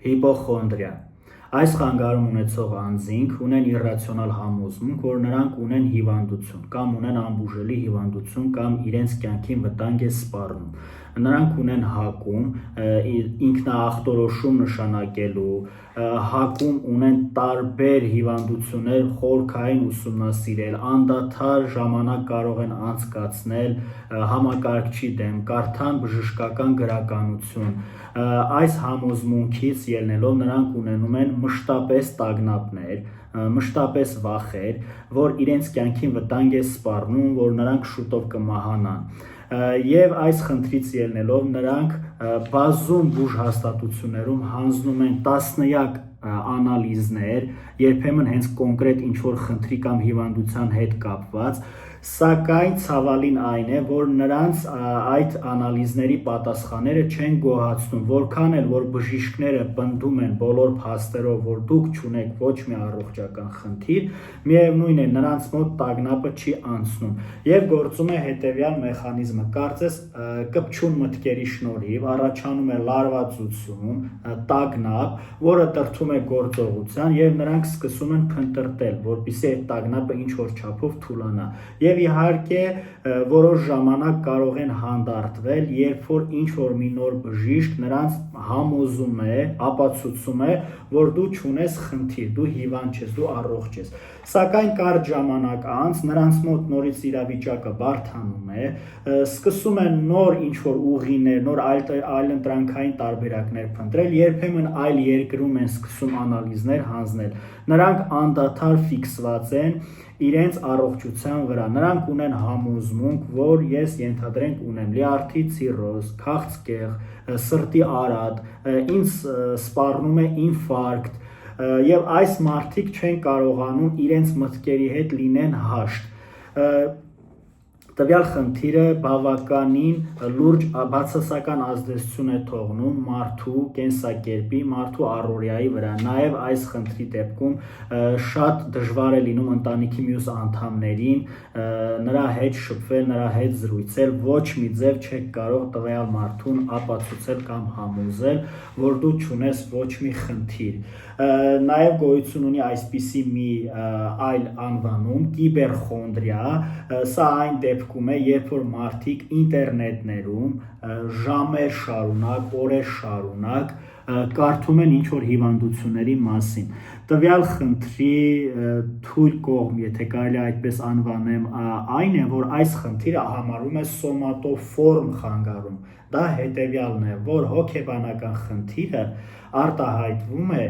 Հիպոխոնդրիա։ Այս խանգարում ունեցող անձինք ունեն իռացիոնալ համոզմունք, որ նրանք ունեն հիվանդություն կամ ունեն անբուժելի հիվանդություն կամ իրենց կյանքին վտանգ է սպառնում։ Նրանք ունեն հակում, ինքնաախտորոշում նշանակելու, հակում ունեն տարբեր հիվանդություններ խորքային ուսումնասիրել, անդադար ժամանակ կարող են անցկացնել համակարգչի դեմ, կարդան բժշկական գրականություն։ Այս համոզմունքից ելնելով նրանք ունենում են մշտապես տագնապներ, մշտապես վախեր, որ իրենց կյանքին վտանգ է սպառնում, որ նրանք շուտով կմահանան։ Եվ այս խնդրից ելնելով նրանք բազում բուժհաստատություններում հանձնում են տասնյակ անալիզներ, երբեմն հենց կոնկրետ ինչ-որ խնդրի կամ հիվանդության հետ կապված, սակայն ցավալին այն է, որ նրանց այդ անալիզների պատասխանները չեն գոհացնում, որքան էլ որ բժիշկները պնդում են բոլոր փաստերով, որ դուք չունեք ոչ մի առողջական խնդիր, միևնույն է նրանց մոտ տագնապը չի անցնում եւ գործում է հետեւյալ մեխանիզմը, կարծես կպչուն մտքերի շնորհիվ առաջանում է լարվածություն, տագնապ, որը տրթում է գործողության եւ նրանք սկսում են փնտրտել, որպեսզի այդ տագնապը ինչ որ չափով թուլանա։ Եվ իհարկե որոշ ժամանակ կարող են հանդարտվել, երբ որ ինչ որ մի նոր բժիշկ նրանց համոզում է, ապացուցում է, որ դու չունես խնդիր, դու հիվանդ ես, դու առողջ ես։ Սակայն կարճ ժամանակ անց նրանց մոտ նորից իրավիճակը բարդանում է, սկսում են նոր ինչ որ ուղիներ, նոր այլընտրանքային տարբերակներ փնտրել, երբեմն այլ երկրում են սկսում անալիզներ հանձնել։ Նրանք անդադար ֆիքսված են իրենց առողջության վրա, նրանք ունեն համոզմունք, որ ես ենթադրենք ունեմ լյարդի ցիրոզ, քաղցկեղ, սրտի արատ, ինձ սպառնում է ինֆարկտ, եւ այս մարդիկ չեն կարողանում իրենց մտքերի հետ լինեն հաշտ։ Տվյալ խնդիրը բավականին լուրջ բացասական ազդեցություն է թողնում մարդու կենսակերպի, մարդու առօրյայի վրա։ Նաև այս խնդրի դեպքում շատ դժվար է լինում ընտանիքի մյուս անդամներին նրա հետ շփվել, նրա հետ զրուցել, ոչ մի ձև չեք կարող տվյալ մարդուն ապացուցել կամ համոզել, որ դու չունես ոչ մի խնդիր։ Նաև գոյություն ունի այսպիսի մի այլ անվանում կիբերխոնդրիա, սա այն դեպքում է, երբ որ մարդիկ ինտերնետներում ժամեր շարունակ, օրեր շարունակ կարդում են ինչ-որ հիվանդությունների մասին։ Տվյալ խնդրի թույլ կողմ, եթե կարելի այդպես անվանեմ, այն է, որ այս խնդիրը համարվում է սոմատոֆորմ խանգարում։ Դա հետևյալն է, որ հոգեբանական խնդիրը արտահայտվում է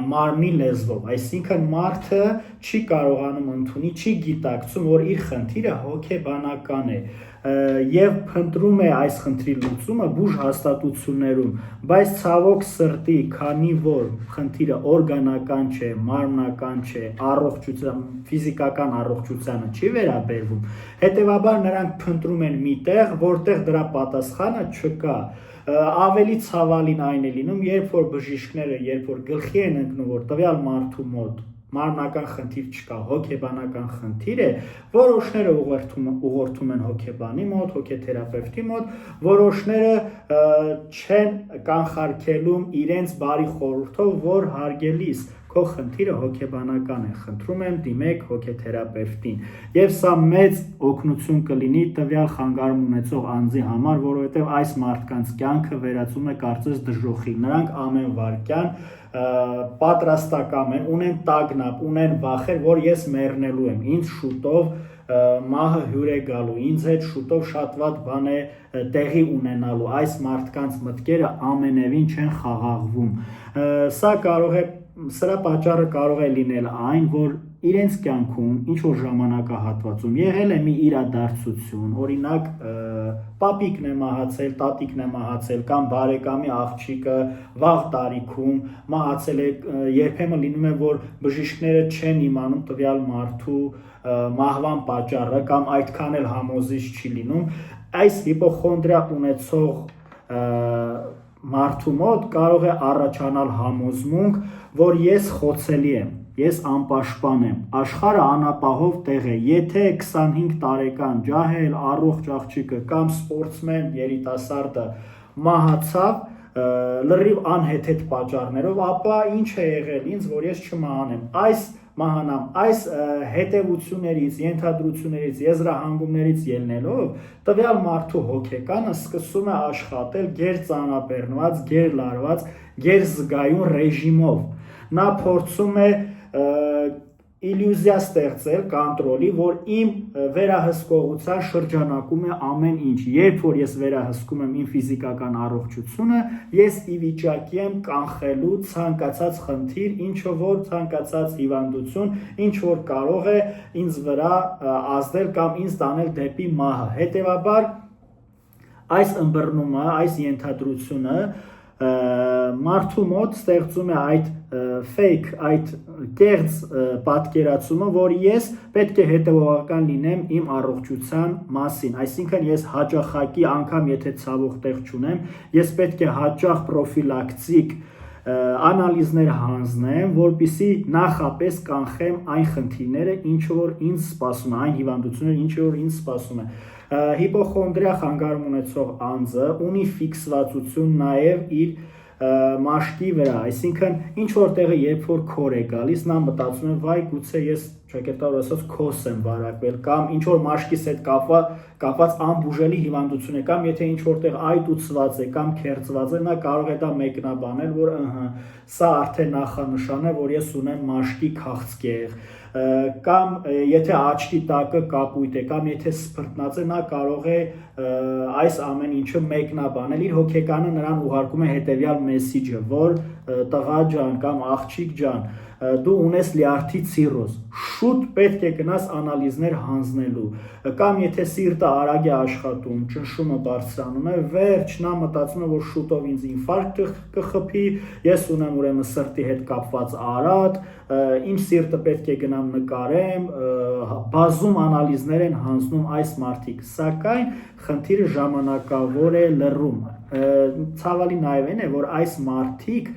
մարմնի լեզվով, այսինքն մարդը չի կարողանում ընդունի, չի գիտակցում, որ իր խնդիրը հոգեբանական է եւ փնտրում է այս խնդրի լուծումը բուժհաստատություններում, բայց ցավոք սրտի, քանի որ խնդիրը օրգանական չէ, մարմնական չէ, առողջության, ֆիզիկական առողջությանը չի վերաբերվում, հետեւաբար նրանք փնտրում են մի տեղ, որտեղ դրա պատասխանը չկա։ Ավելի ցավալին այն է լինում, երբ որ բժիշկները, երբ որ գլխի են ընկնում, որ տվյալ մարդու մոտ մարմնական խնդիր չկա, հոգեբանական խնդիր է, որոշները ուղղորդում են հոգեբանի մոտ, հոգեթերապևտի մոտ, որոշները չեն կանխարգելում իրենց բարի խորհուրդով, որ հարգելիս քո խնդիրը հոգեբանական է, խնդրում եմ դիմեք հոգեթերապևտին։ Եվ սա մեծ օգնություն կլինի տվյալ խանգարում ունեցող անձի համար, որովհետև այս մարդկանց կյանքը վերածում է կարծես դժոխի։ Նրանք ամեն վայրկյան պատրաստակամ են, ունեն տագնապ, ունեն վախեր, որ ես մեռնելու եմ, ինձ շուտով մահը հյուր է գալու, ինձ հետ շուտով շատ վատ բան է տեղի ունենալու, այս մարդկանց մտքերը ամենևին չեն խաղաղվում։ Սրա պատճառը կարող է լինել այն, որ իրենց կյանքում ինչ-որ ժամանակահատվածում եղել է մի իրադարձություն, օրինակ պապիկն է մահացել, տատիկն է մահացել կամ բարեկամի աղջիկը վաղ տարիքում մահացել է, երբեմն լինում է, որ բժիշկները չեն իմանում տվյալ մարդու մահվան պատճառը կամ այդքան էլ համոզիչ չի լինում, այս հիպոխոնդրիա ունեցող մարդու մոտ կարող է առաջանալ համոզմունք, որ ես խոցելի եմ, ես անպաշտպան եմ, աշխարհը անապահով տեղ է, եթե 25 տարեկան ջահել, առողջ աղջիկը կամ սպորտսմեն երիտասարդը մահացավ, լրիվ անհեթեթ պատճառներով, ապա ինչ է եղել ինձ, որ ես չմահանեմ։ Այս հետևություններից, ենթադրություններից, եզրահանգումներից ելնելով, տվյալ մարդու հոգեկանը սկսում է աշխատել գերծանրաբեռնված, գերլարված, գերզգայուն ռեժիմով։ Նա փորձում է իլյուզիա ստեղծել կոնտրոլի, որ իմ վերահսկողության շրջանակում է ամեն ինչ։ Երբ որ ես վերահսկում եմ իմ ֆիզիկական առողջությունը, ես ի վիճակի եմ կանխելու ցանկացած խնդիր, ինչ որ ցանկացած հիվանդություն, ինչ որ կարող է ինձ վրա ազդել կամ ինձ տանել դեպի մահը։ Հետևաբար այս ըմբռնումը, այս ենթադրությունը մարդու մոտ ստեղծում է այդ fake, այդ կեղծ պատկերացումը, որ ես պետք է հետևողական լինեմ իմ առողջության մասին, այսինքն ես հաճախակի անգամ եթե ցավող տեղ չունեմ, ես պետք է հաճախ պրոֆիլակտիկ անալիզներ հանձնեմ, որպեսզի նախապես կանխեմ այն խնդիրները, ինչ որ ինձ սպասում է, այն հիվանդությունները, ինչ որ ինձ սպասում է։ Հիպոխոնդրիա խանգարում ունեցող անձը ունի ֆիքսվածություն նաև իր մաշկի վրա, այսինքն ինչ որ տեղը երբ որ քոր է գալիս, նա մտածում է, վայ, գուցե ես ճակերտավոր ասած քոս եմ վարակվել, կամ ինչ որ մաշկիս հետ կապված անբուժելի հիվանդություն է, կամ եթե ինչ որտեղ այտ ուծված է կամ քերծված է, նա կարող է դա մեկնաբանել, որ սա արդեն նախանշան է, որ ես ունեմ մաշկի քաղցկեղ, կամ եթե աչքի տակը կապույտ է, կամ եթե սփռտնած է, նա կարող է այս ամեն ինչը մեկնաբանել, իր հոգեկանը նրան ուղարկում է հետևյալ մեսիջը, որ տղա ջան կամ աղջիկ ջան, դու ունես լյարդի ցիրոզ, շուտ պետք է գնաս անալիզներ հանձնելու, կամ եթե սիրտը արագ է աշխատում, ճնշումը բարձրանում է, վերջ, նա մտածում է, որ շուտով ինձ ինֆարկտ կխփի, ես ունեմ ուրեմն սրտի հետ կապված արատ, իմ սիրտը պետք է գնամ նկարեմ, բազում անալիզներ են հանձնում այս մարդիկ, սակայն խնդիրը ժամանակավոր է լռում։ Ցավալի նաև այն է, որ այս մարդիկ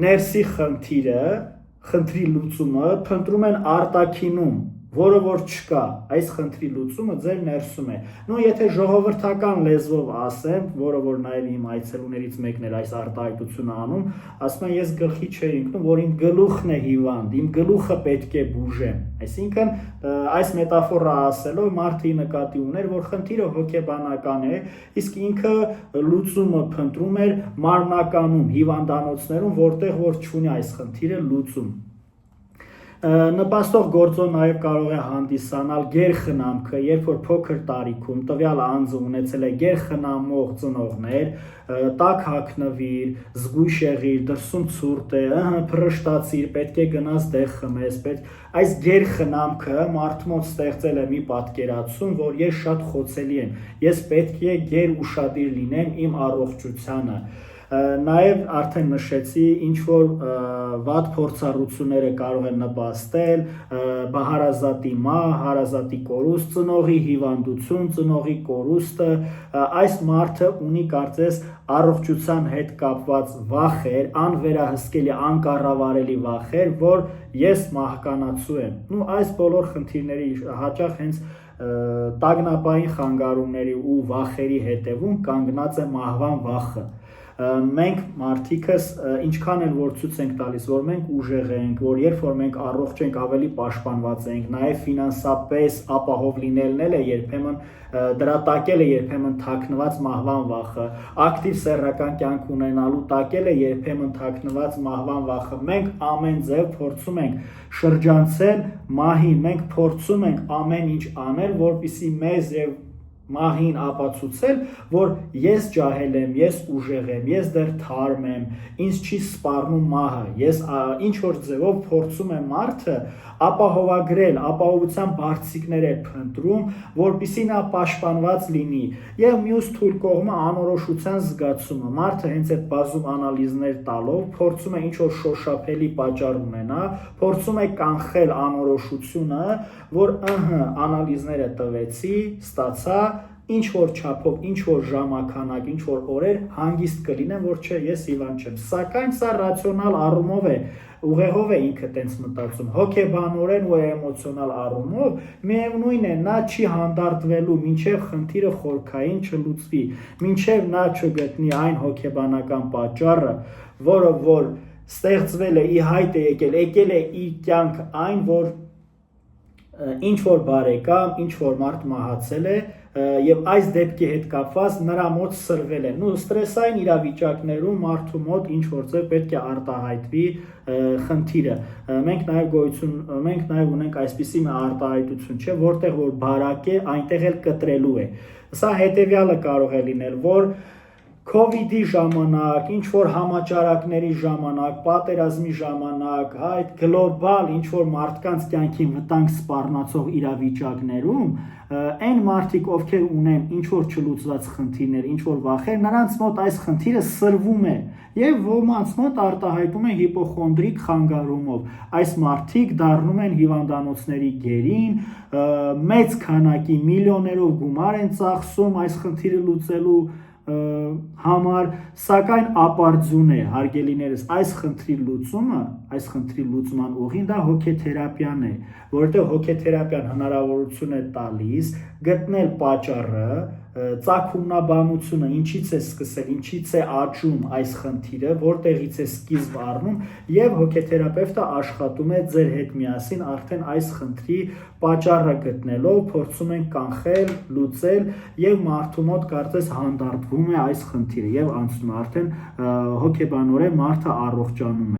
ներսի խնդրի լուծումը փնտրում են արտաքինում, որը որ չկա, այս խնդրի լուծումը ձեր ներսում է։ Նու եթե ժողովրդական լեզվով ասեմ, որը որ նաև իմ այցելուներից մեկն էր այս արտահայտությունը անում, ասում են ես գլխի չէի ընկնում, որ իմ գլուխն է հիվանդ, իմ գլուխը պետք է բուժեմ։ Այսինքն այս մետաֆորը ասելով մարդը նկատի ուներ, որ խնդիրը հոգեբանական է, իսկ ինքը լուծումը փնտրում էր մարմնականում, հիվանդանոցներում, որտեղ որ չունի այս խնդիրը լուծում։ Նպաստող գործոն նաև կարող է հանդիսանալ գերխնամքը, երբ որ փոքր տարիքում տվյալ անձը ունեցել է գերխնամող ծնողներ, տաք հագնվիր, զգույշ եղիր, դրսում ցուրտ է, փռշտացիր, պետք է գնաս դեղ խմես, այս գերխնամքը մարդու մոտ ստեղծել է մի պատկերացում, որ ես շատ խոցելի եմ, ես պետք է գերուշադիր լինեմ իմ առողջությանը։ Նաև արդեն նշեցի, ինչ որ վատ փորձառությունները կարող են նպաստել, հարազատի մահ, հարազատի կորուստ, ծնողի հիվանդություն, ծնողի կորուստը, այս մարդը ունի կարծես առողջության հետ կապված վախեր, անվերահսկելի, անկառավարելի վախեր, որ ես մահկանացու եմ։ Ու այս բոլոր խնդիրների հաճախ հենց տագնապային խանգարումների ու վախերի հետևում կանգնած է մահվան վախը։ Մենք մարդիկս ինչքան էլ որ ցույց ենք տալիս, որ մենք ուժեղ ենք, որ երբ որ մենք առողջ ենք, ավելի պաշտպանված ենք, նաև ֆինանսապես ապահով լինելն էլ է երբեմն դրա տակել է երբեմն թաքնված մահվան վախը, ակտիվ սեռական կյանք ունենալու տակել է երբեմն թաքնված մահվան վախը։ Մենք ամեն ձև փորձում ենք շրջանցել մահին, մենք փորձում ենք ամեն ինչ անել, որպեսզի մեզ եւ մահին ապացուցել, որ ես ջահել եմ, ես ուժեղ եմ, ես դեռ թարմ եմ, ինձ չի սպառնում մահը, ես ինչ որ ձևով փորձում եմ մարդը ապահովագրել, ապահովության բարձիկներ է փնտրում, որպեսզի նա պաշտպանված լինի, եւ մյուս թույլ կողմը անորոշության զգացումը, մարդը հենց այդ բազում անալիզներ տալով փորձում է ինչ որ շոշափելի պատճառ ունենա, փորձում է կանխել անորոշությունը, որ անալիզները տվեցի, ստացա, ինչ որ չափով, ինչ որ ժամանակ, ինչ որ օրեր հանգիստ կլինեմ, որ չէ, ես հիվանդ չեմ։ Սակայն սա ռացիոնալ առումով է, ուղեղով է ինքը տենց մտածում, հոգեբանորեն ու էմոցիոնալ առումով միևնույն է, նա չի հանդարտվելու, մինչև խնդիրը խորքային չլուծվի, մինչև նա չգտնի այն հոգեբանական պատճառը, որը որ ստեղծվել է, ի հայտ է եկել է իր կյանք այն, որ ինչ որ բարեկամ, ինչ որ մարդ մահացել է եւ այս դեպքի հետ կապված նրա մոտ սրվել է։ Նու ստրեսային իրավիճակներում մարդու մոտ ինչ որտեղ պետք է արտահայտվի խնդիրը։ Մենք նաեւ ունենք այսպիսի մի արտահայտություն, չէ, որտեղ որ բարակ է, այնտեղ էլ կտրելու է։ Սա հետեւյալը կարող է լինել, որ COVID-ի ժամանակ, ինչ որ համաճարակների ժամանակ, պատերազմի ժամանակ, այդ գլոբալ ինչ որ մարդկանց կյանքի վտանգ սպառնացող իրավիճակներում, այն մարդիկ, ովքեր ունեն ինչ որ չլուծված խնդիրներ, ինչ որ վախեր, նրանց մոտ այս խնդիրը սրվում է եւ ոմանց մոտ արտահայտում է հիպոխոնդրիկ խանգարումով։ Այս մարդիկ դառնում են հիվանդանոցների գերին, մեծ քանակի միլիոներով գումար են ծախսում այս խնդիրը լուծելու համար, սակայն ապարդյուն է, հարգելիներս, այս խնդրի լուծման ուղին դա հոգեթերապիան է, որովհետև հոգեթերապիան հնարավորություն է տալիս գտնել պատճառը, ծագումնաբանությունը, ինչից է սկսել, ինչից է աճում այս խնդիրը, որտեղից է սկիզբ առնում եւ հոգեթերապևտը աշխատում է ձեր հետ միասին արդեն այս խնդրի պատճառը գտնելով, փորձում են կանխել, լուծել եւ մարդու մոտ կարծես հանդարտվում է այս խնդիրը եւ անցնում արդեն հոգեբանորեն մարդը առողջանում է։